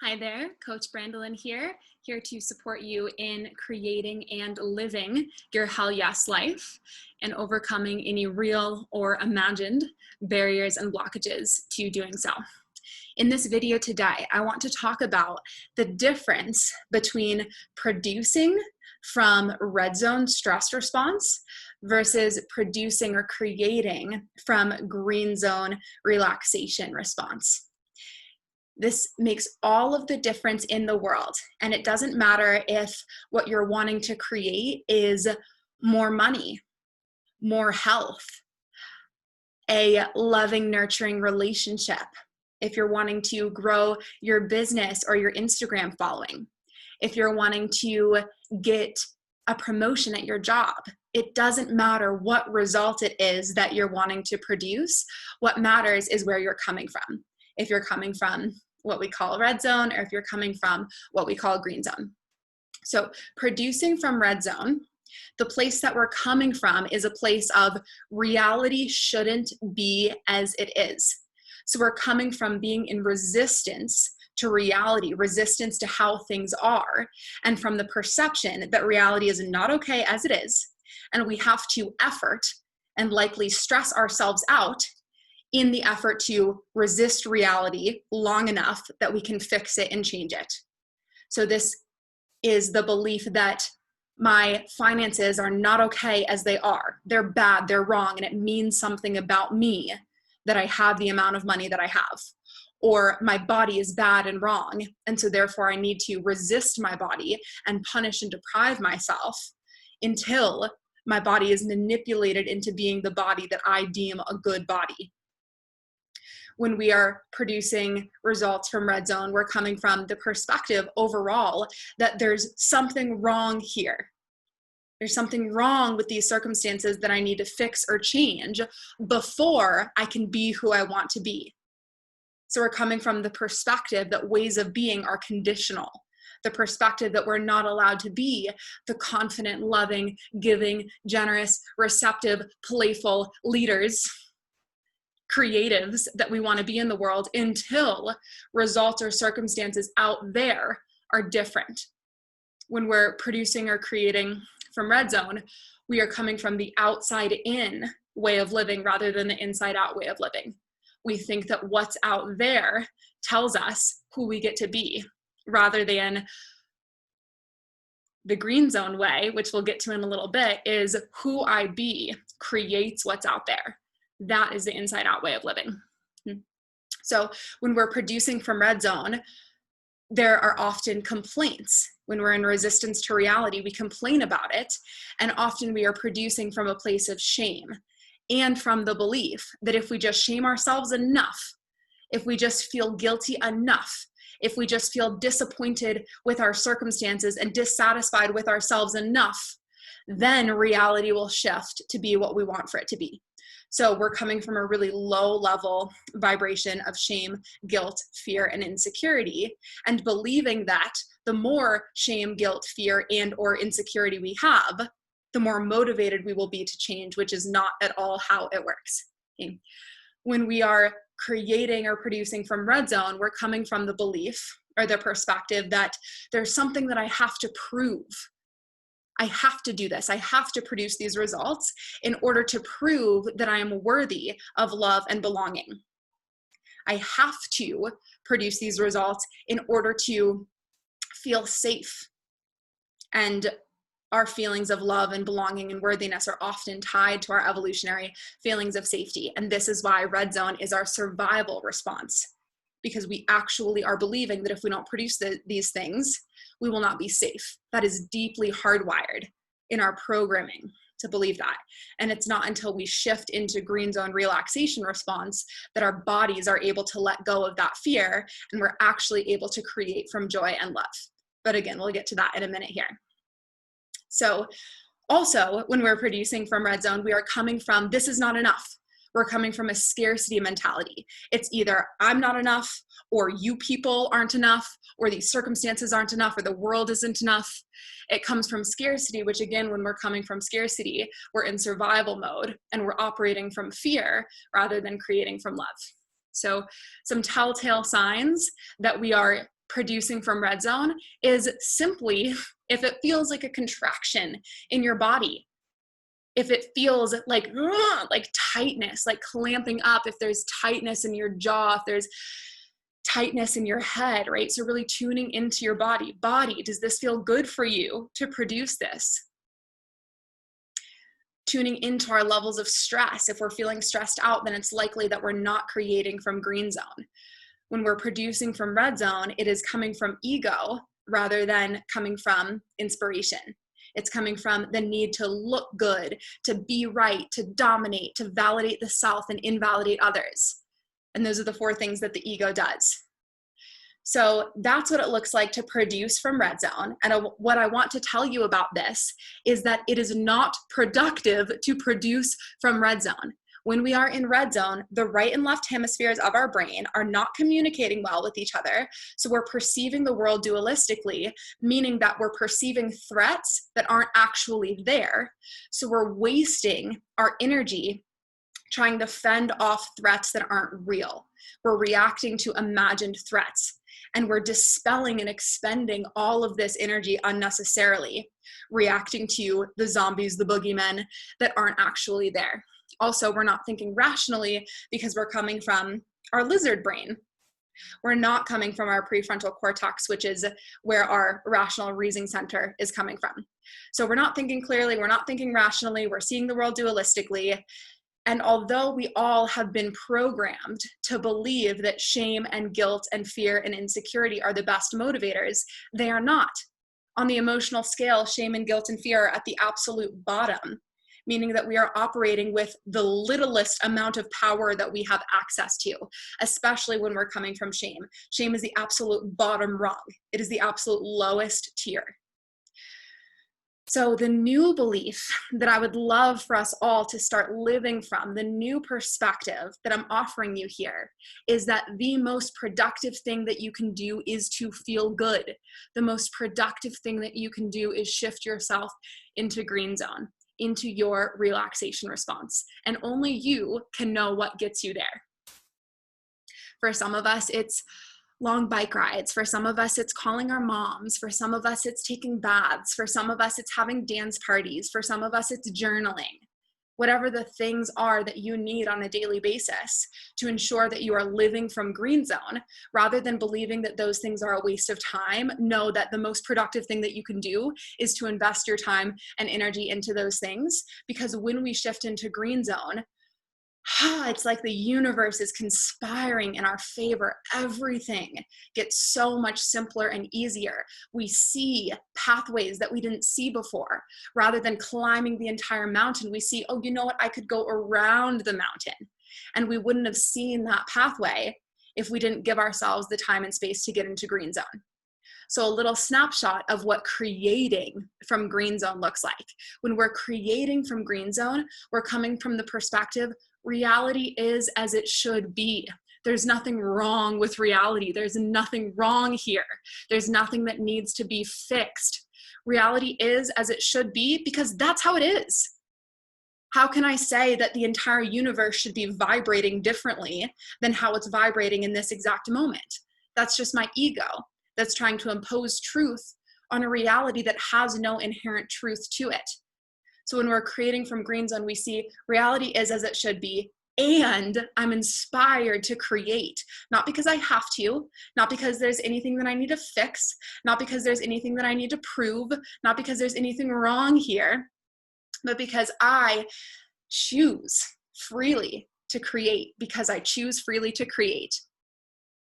Hi there, Coach Brandolin here to support you in creating and living your Hell Yes life and overcoming any real or imagined barriers and blockages to doing so. In this video today, I want to talk about the difference between producing from red zone stress response versus producing or creating from green zone relaxation response. This makes all of the difference in the world. And it doesn't matter if what you're wanting to create is more money, more health, a loving, nurturing relationship, if you're wanting to grow your business or your Instagram following, if you're wanting to get a promotion at your job. It doesn't matter what result it is that you're wanting to produce. What matters is where you're coming from. If you're coming from what we call red zone, or if you're coming from what we call green zone. So producing from red zone, the place that we're coming from is a place of reality shouldn't be as it is. So we're coming from being in resistance to reality, resistance to how things are, and from the perception that reality is not okay as it is, and we have to effort and likely stress ourselves out in the effort to resist reality long enough that we can fix it and change it. So this is the belief that my finances are not okay as they are. They're bad, they're wrong, and it means something about me that I have the amount of money that I have. Or my body is bad and wrong, and so therefore I need to resist my body and punish and deprive myself until my body is manipulated into being the body that I deem a good body. When we are producing results from red zone, we're coming from the perspective overall that there's something wrong here. There's something wrong with these circumstances that I need to fix or change before I can be who I want to be. So we're coming from the perspective that ways of being are conditional, the perspective that we're not allowed to be the confident, loving, giving, generous, receptive, playful leaders, creatives that we want to be in the world until results or circumstances out there are different. When we're producing or creating from red zone, we are coming from the outside in way of living rather than the inside out way of living. We think that what's out there tells us who we get to be rather than the green zone way, which we'll get to in a little bit, is who I be creates what's out there. That is the inside out way of living. So when we're producing from red zone, there are often complaints. When we're in resistance to reality, we complain about it. And often we are producing from a place of shame and from the belief that if we just shame ourselves enough, if we just feel guilty enough, if we just feel disappointed with our circumstances and dissatisfied with ourselves enough, then reality will shift to be what we want for it to be. So we're coming from a really low level vibration of shame, guilt, fear, and insecurity, and believing that the more shame, guilt, fear, and or insecurity we have, the more motivated we will be to change, which is not at all how it works. Okay. When we are creating or producing from red zone, we're coming from the belief or the perspective that there's something that I have to prove. I have to do this. I have to produce these results in order to prove that I am worthy of love and belonging. I have to produce these results in order to feel safe. And our feelings of love and belonging and worthiness are often tied to our evolutionary feelings of safety. And this is why red zone is our survival response, because we actually are believing that if we don't produce these things, we will not be safe. That is deeply hardwired in our programming to believe that. And it's not until we shift into green zone relaxation response that our bodies are able to let go of that fear and we're actually able to create from joy and love. But again, we'll get to that in a minute here. So also when we're producing from red zone, we are coming from, this is not enough. We're coming from a scarcity mentality. It's either I'm not enough, or you people aren't enough, or these circumstances aren't enough, or the world isn't enough. It comes from scarcity, which again, when we're coming from scarcity, we're in survival mode and we're operating from fear rather than creating from love. So some telltale signs that we are producing from red zone is simply if it feels like a contraction in your body, if it feels like tightness, like clamping up, if there's tightness in your jaw, if there's tightness in your head, right? So really tuning into your body. Body, does this feel good for you to produce this? Tuning into our levels of stress. If we're feeling stressed out, then it's likely that we're not creating from green zone. When we're producing from red zone, it is coming from ego rather than coming from inspiration. It's coming from the need to look good, to be right, to dominate, to validate the self and invalidate others. And those are the 4 things that the ego does. So that's what it looks like to produce from red zone. And what I want to tell you about this is that it is not productive to produce from red zone. When we are in red zone, the right and left hemispheres of our brain are not communicating well with each other. So we're perceiving the world dualistically, meaning that we're perceiving threats that aren't actually there. So we're wasting our energy trying to fend off threats that aren't real. We're reacting to imagined threats, and we're dispelling and expending all of this energy unnecessarily, reacting to the zombies, the boogeymen that aren't actually there. Also, we're not thinking rationally because we're coming from our lizard brain. We're not coming from our prefrontal cortex, which is where our rational reasoning center is coming from. So we're not thinking clearly, we're not thinking rationally, we're seeing the world dualistically. And although we all have been programmed to believe that shame and guilt and fear and insecurity are the best motivators, they are not. On the emotional scale, shame and guilt and fear are at the absolute bottom, meaning that we are operating with the littlest amount of power that we have access to, especially when we're coming from shame. Shame is the absolute bottom rung. It is the absolute lowest tier. So the new belief that I would love for us all to start living from, the new perspective that I'm offering you here, is that the most productive thing that you can do is to feel good. The most productive thing that you can do is shift yourself into green zone, into your relaxation response. And only you can know what gets you there. For some of us, it's long bike rides. For some of us, it's calling our moms. For some of us, it's taking baths. For some of us, it's having dance parties. For some of us, it's journaling. Whatever the things are that you need on a daily basis to ensure that you are living from green zone, rather than believing that those things are a waste of time, know that the most productive thing that you can do is to invest your time and energy into those things. Because when we shift into green zone, it's like the universe is conspiring in our favor. Everything gets so much simpler and easier. We see pathways that we didn't see before. Rather than climbing the entire mountain, we see, oh, you know what? I could go around the mountain. And we wouldn't have seen that pathway if we didn't give ourselves the time and space to get into green zone. So a little snapshot of what creating from green zone looks like. When we're creating from green zone, we're coming from the perspective, reality is as it should be. There's nothing wrong with reality. There's nothing wrong here. There's nothing that needs to be fixed. Reality is as it should be because that's how it is. How can I say that the entire universe should be vibrating differently than how it's vibrating in this exact moment? That's just my ego that's trying to impose truth on a reality that has no inherent truth to it. So when we're creating from green zone, we see reality is as it should be, and I'm inspired to create, not because I have to, not because there's anything that I need to fix, not because there's anything that I need to prove, not because there's anything wrong here, but because I choose freely to create, because I choose freely to create.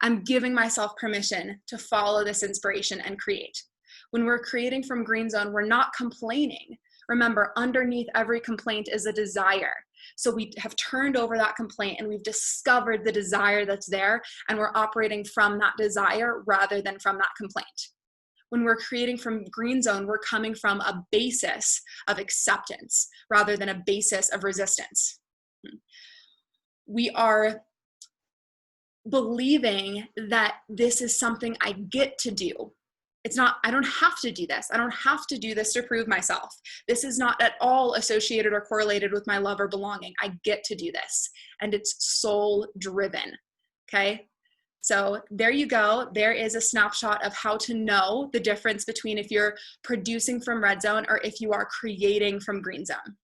I'm giving myself permission to follow this inspiration and create. When we're creating from green zone, we're not complaining. Remember, underneath every complaint is a desire. So we have turned over that complaint and we've discovered the desire that's there, and we're operating from that desire rather than from that complaint. When we're creating from green zone, we're coming from a basis of acceptance rather than a basis of resistance. We are believing that this is something I get to do. It's not, I don't have to do this. I don't have to do this to prove myself. This is not at all associated or correlated with my love or belonging. I get to do this. And it's soul driven. Okay. So there you go. There is a snapshot of how to know the difference between if you're producing from red zone or if you are creating from green zone.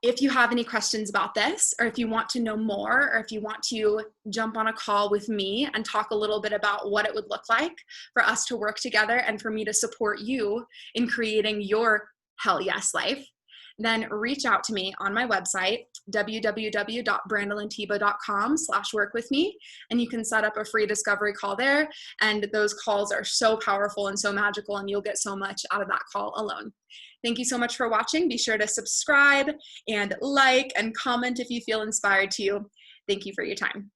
If you have any questions about this, or if you want to know more, or if you want to jump on a call with me and talk a little bit about what it would look like for us to work together and for me to support you in creating your hell yes life, then reach out to me on my website, www.brandelintiba.com/workwithme, and you can set up a free discovery call there. And those calls are so powerful and so magical, and you'll get so much out of that call alone. Thank you so much for watching. Be sure to subscribe and like and comment if you feel inspired to. Thank you for your time.